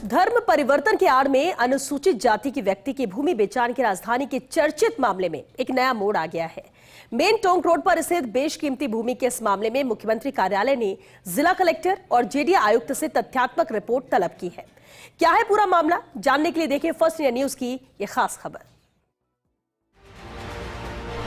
धर्म परिवर्तन के आड़ में अनुसूचित जाति के व्यक्ति की भूमि बेचान की राजधानी के चर्चित मामले में एक नया मोड़ आ गया है। मेन टोंक रोड पर स्थित बेशकीमती भूमि के इस मामले में मुख्यमंत्री कार्यालय ने जिला कलेक्टर और जेडीए आयुक्त से तथ्यात्मक रिपोर्ट तलब की है। क्या है पूरा मामला, जानने के लिए देखिए फर्स्ट इंडिया न्यूज की यह खास खबर।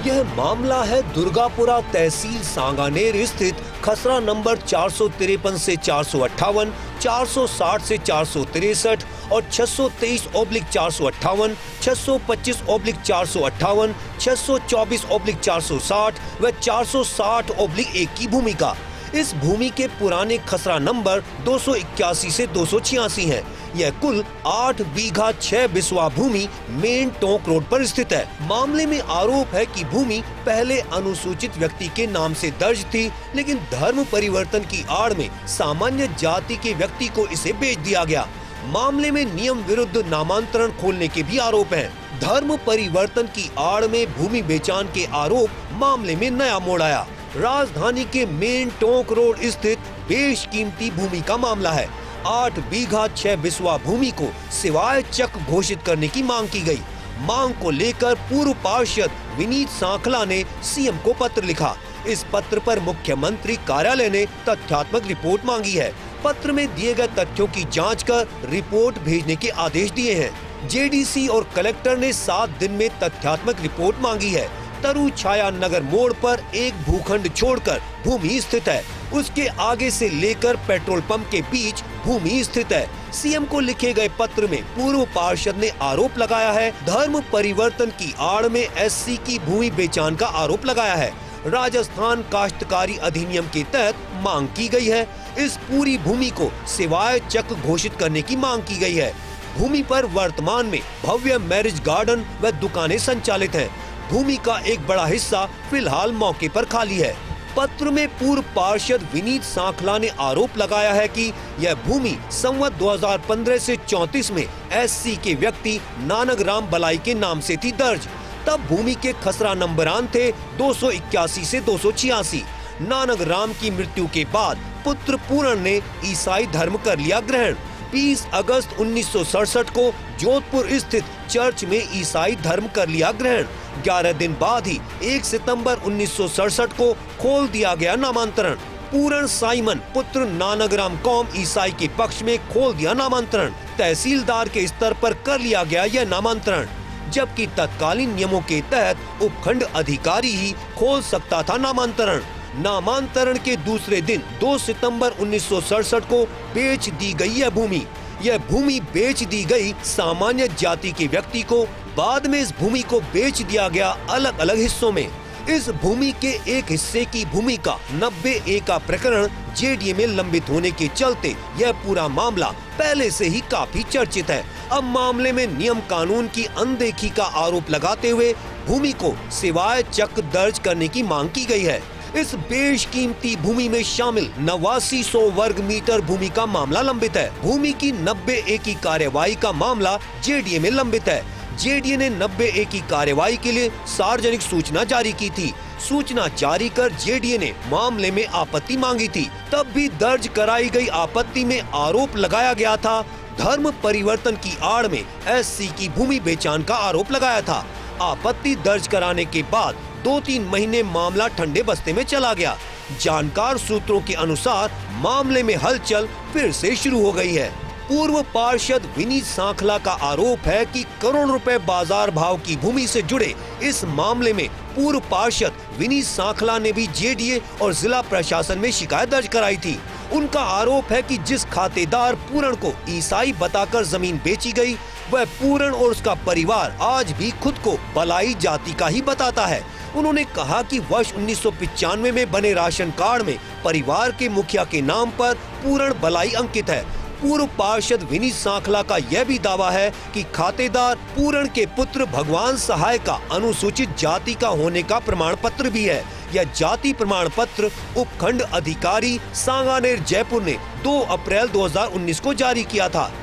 यह मामला है दुर्गापुरा तहसील सांगानेर स्थित खसरा नंबर 453 से 458, 460 से 463 और 623/458, 625/458, 624/460 व 460/1 की भूमि का। इस भूमि के पुराने खसरा नंबर 281 से 286 हैं। यह कुल 8 बीघा 6 बिस्वा भूमि मेन टोंक रोड पर स्थित है। मामले में आरोप है कि भूमि पहले अनुसूचित व्यक्ति के नाम से दर्ज थी, लेकिन धर्म परिवर्तन की आड़ में सामान्य जाति के व्यक्ति को इसे बेच दिया गया। मामले में नियम विरुद्ध नामांतरण खोलने के भी आरोप हैं। धर्म परिवर्तन की आड़ में भूमि बेचान के आरोप मामले में नया मोड़ आया। राजधानी के मेन टोंक रोड स्थित बेशकीमती भूमि का मामला है। 8 बीघा 6 बिस्वा भूमि को सिवाय चक घोषित करने की मांग की गई। मांग को लेकर पूर्व पार्षद विनीत सांखला ने सीएम को पत्र लिखा। इस पत्र पर मुख्यमंत्री कार्यालय ने तथ्यात्मक रिपोर्ट मांगी है। पत्र में दिए गए तथ्यों की जांच कर रिपोर्ट भेजने के आदेश दिए हैं। जेडीसी और कलेक्टर ने 7 दिन में तथ्यात्मक रिपोर्ट मांगी है। तरु छाया नगर मोड़ पर एक भूखंड छोड़कर भूमि स्थित है। उसके आगे से लेकर पेट्रोल पंप के बीच भूमि स्थित है। सीएम को लिखे गए पत्र में पूर्व पार्षद ने आरोप लगाया है, धर्म परिवर्तन की आड़ में एससी की भूमि बेचान का आरोप लगाया है। राजस्थान काश्तकारी अधिनियम के तहत मांग की गई है। इस पूरी भूमि को सिवाय चक घोषित करने की मांग की गई है। भूमि पर वर्तमान में भव्य मैरिज गार्डन व दुकानें संचालित हैं। भूमि का एक बड़ा हिस्सा फिलहाल मौके पर खाली है। पत्र में पूर्व पार्षद विनीत सांखला ने आरोप लगाया है कि यह भूमि संवत 2015 से 34 में एससी के व्यक्ति नानक राम बलाई के नाम से थी दर्ज। तब भूमि के खसरा नंबरान थे 281 से 286। नानक राम की मृत्यु के बाद पुत्र पूर्ण ने ईसाई धर्म कर लिया ग्रहण। 20 अगस्त 1967 को जोधपुर स्थित चर्च में ईसाई धर्म कर लिया ग्रहण। 11 दिन बाद ही 1 सितंबर 1967 को खोल दिया गया नामांतरण। पूर्ण साइमन पुत्र नानकराम कौम ईसाई के पक्ष में खोल दिया नामांतरण। तहसीलदार के स्तर पर कर लिया गया यह नामांतरण, जबकि तत्कालीन नियमों के तहत उपखंड अधिकारी ही खोल सकता था नामांतरण। नामांतरण के दूसरे दिन 2 सितंबर 1967 को बेच दी गई यह भूमि। यह भूमि बेच दी गई सामान्य जाति के व्यक्ति को। बाद में इस भूमि को बेच दिया गया अलग अलग हिस्सों में। इस भूमि के एक हिस्से की भूमि का 90A का प्रकरण जेडीए में लंबित होने के चलते यह पूरा मामला पहले से ही काफी चर्चित है। अब मामले में नियम कानून की अनदेखी का आरोप लगाते हुए भूमि को सिवाय चक दर्ज करने की मांग की गई है। इस बेशकीमती भूमि में शामिल 8900 वर्ग मीटर भूमि का मामला लंबित है। भूमि की 90A की कार्यवाही का मामला जेडीए में लंबित है। जेडीए ने 90A की कार्यवाही के लिए सार्वजनिक सूचना जारी की थी। सूचना जारी कर जेडीए ने मामले में आपत्ति मांगी थी। तब भी दर्ज कराई गई आपत्ति में आरोप लगाया गया था, धर्म परिवर्तन की आड़ में एससी की भूमि बेचान का आरोप लगाया था। आपत्ति दर्ज कराने के बाद 2-3 महीने मामला ठंडे बस्ते में चला गया। जानकार सूत्रों के अनुसार मामले में हलचल फिर से शुरू हो गई है। पूर्व पार्षद विनीत सांखला का आरोप है कि करोड़ रुपए बाजार भाव की भूमि से जुड़े इस मामले में पूर्व पार्षद विनीत सांखला ने भी जेडीए और जिला प्रशासन में शिकायत दर्ज कराई थी। उनका आरोप है कि जिस खातेदार पूर्ण को ईसाई बताकर जमीन बेची गई, वह पूर्ण और उसका परिवार आज भी खुद को बलाई जाति का ही बताता है। उन्होंने कहा कि वर्ष 1995 में बने राशन कार्ड में परिवार के मुखिया के नाम पर पूर्ण बलाई अंकित है। पूर्व पार्षद विनीत सांखला का यह भी दावा है कि खातेदार पूर्ण के पुत्र भगवान सहाय का अनुसूचित जाति का होने का प्रमाण पत्र भी है। यह जाति प्रमाण पत्र उपखंड अधिकारी सांगानेर जयपुर ने 2 अप्रैल 2019 को जारी किया था।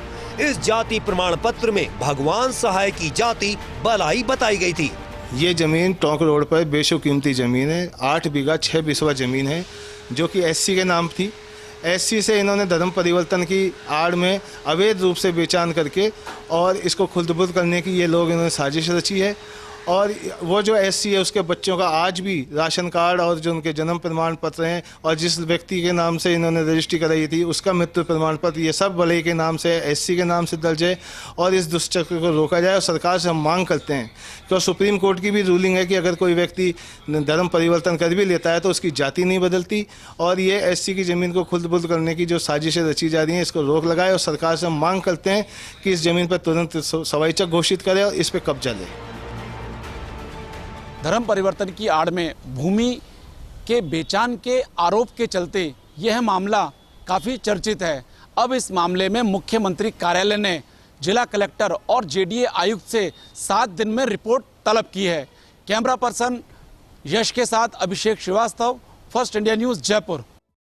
इस जाति प्रमाण पत्र में भगवान सहाय की जाति बलाई बताई गई थी। ये जमीन टोंक रोड पर बेशकीमती जमीन है। 8 बीघा 6 बिस्वा जमीन है, जो कि एससी के नाम थी। एससी से इन्होंने धर्म परिवर्तन की आड़ में अवैध रूप से बेचान करके और इसको खुर्द-बुर्द करने की ये लोग इन्होंने साजिश रची है। और वो जो एससी है उसके बच्चों का आज भी राशन कार्ड और जो उनके जन्म प्रमाण पत्र हैं और जिस व्यक्ति के नाम से इन्होंने रजिस्ट्री कराई थी उसका मृत्यु प्रमाण पत्र, ये सब भले के नाम से, एससी के नाम से दर्ज है। और इस दुष्चक्र को रोका जाए और सरकार से हम मांग करते हैं कि सुप्रीम कोर्ट की भी रूलिंग है कि अगर कोई व्यक्ति धर्म परिवर्तन कर भी लेता है तो उसकी जाति नहीं बदलती। और ये एससी की ज़मीन को खुर्द-बुर्द करने की जो साजिशें रची जा रही हैं इसको रोक लगाए और सरकार से हम मांग करते हैं कि इस ज़मीन पर तुरंत सवाईचक घोषित करे और इस पर कब्जा ले। धर्म परिवर्तन की आड़ में भूमि के बेचान के आरोप के चलते यह मामला काफ़ी चर्चित है। अब इस मामले में मुख्यमंत्री कार्यालय ने जिला कलेक्टर और जेडीए आयुक्त से 7 दिन में रिपोर्ट तलब की है। कैमरा पर्सन यश के साथ Abhishek Srivastava, first India news, Jaipur.